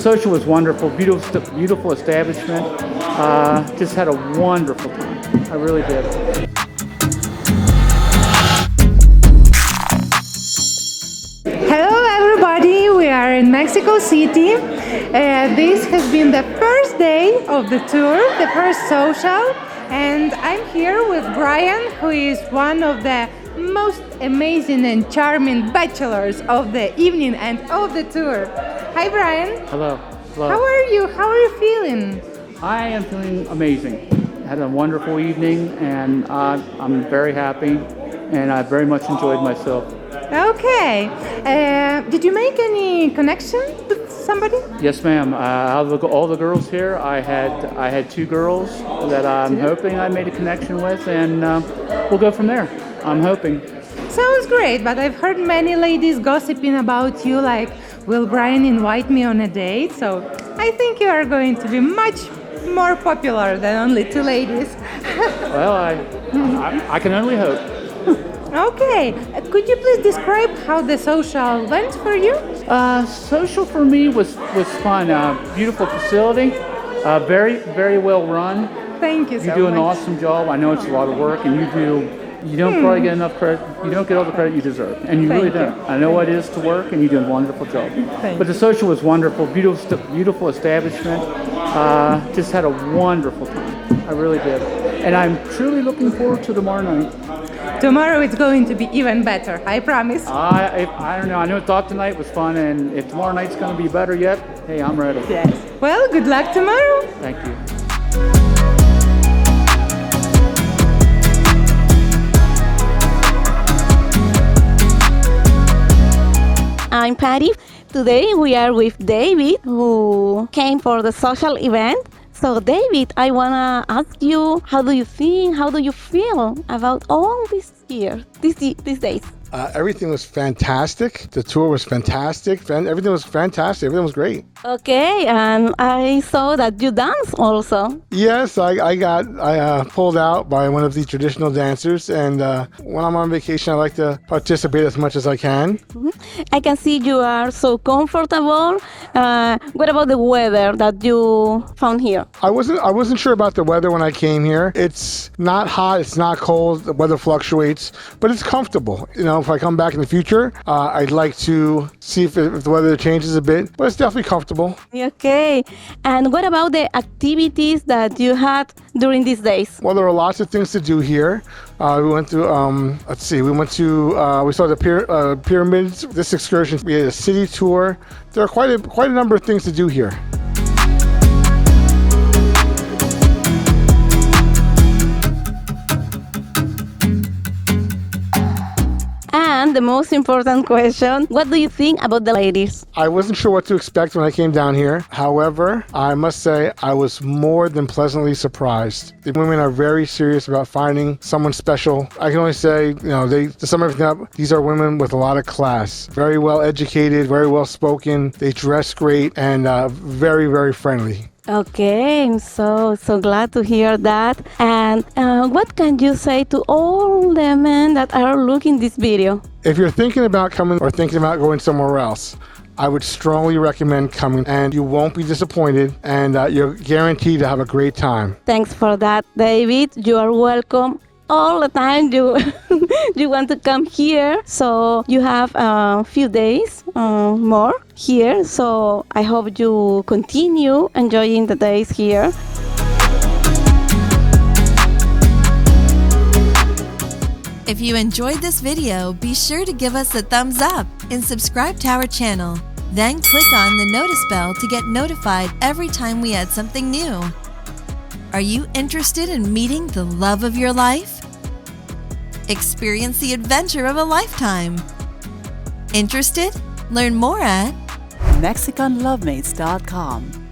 social was wonderful, beautiful establishment. Just had a wonderful time. I really did. Hello everybody, we are in Mexico City. This has been the first day of the tour, the first social, and I'm here with Brian, who is one of the most amazing and charming bachelors of the evening and of the tour. Hi Brian. Hello. Hello. How are you? How are you feeling? I am feeling amazing. Had a wonderful evening, and I'm very happy, and I very much enjoyed myself. Okay. Did you make any connection with somebody? Yes, ma'am. Out of all the girls here, I had two girls that I'm hoping I made a connection with, and we'll go from there. I'm hoping. Sounds great, but I've heard many ladies gossiping about you, like, will Brian invite me on a date? So I think you are going to be much more popular than only two ladies. Well, I can only hope. Okay, could you please describe how the social went for you? Social for me was fun. Beautiful facility, very well run. Thank you so much. You do an awesome job. I know it's a lot of work, and you don't probably get enough credit. You don't get all the credit you deserve, and you really don't. I know what it is to work, and you do a wonderful job. But the social was wonderful, beautiful establishment. Just had a wonderful time. I really did, and I'm truly looking forward to tomorrow night. Tomorrow it's going to be even better, I promise. I don't know. I thought tonight was fun, and if tomorrow night's going to be better yet, hey, I'm ready. Yes. Well, good luck tomorrow. Thank you. I'm Patty. Today we are with David, who came for the social event. So David, I wanna ask you, how do you think, how do you feel about all these days? Everything was fantastic. The tour was fantastic. Everything was fantastic. Everything was great. Okay, and I saw that you dance also. Yes, I pulled out by one of the traditional dancers, and when I'm on vacation, I like to participate as much as I can. Mm-hmm. I can see you are so comfortable. What about the weather that you found here? I wasn't sure about the weather when I came here. It's not hot. It's not cold. The weather fluctuates, but it's comfortable. You know, if I come back in the future, I'd like to see if the weather changes a bit, but it's definitely comfortable. Okay. And what about the activities that you had during these days? Well, there were lots of things to do here. We went to, we saw the pyramids. This excursion, we had a city tour. There are quite a number of things to do here. And the most important question, what do you think about the ladies? I wasn't sure what to expect when I came down here. However, I must say I was more than pleasantly surprised. The women are very serious about finding someone special. I can only say, to sum everything up, these are women with a lot of class. Very well educated, very well spoken. They dress great and very, very friendly. Okay, I'm so glad to hear that. And what can you say to all the men that are looking this video? If you're thinking about coming or thinking about going somewhere else, I would strongly recommend coming, and you won't be disappointed, and you're guaranteed to have a great time. Thanks for that, David. You are welcome. All the time you want to come here, so you have a few days more here, so I hope you continue enjoying the days here. If you enjoyed this video, be sure to give us a thumbs up and subscribe to our channel. Then click on the notice bell to get notified every time we add something new. Are you interested in meeting the love of your life? Experience the adventure of a lifetime. Interested? Learn more at MexicanLovemates.com.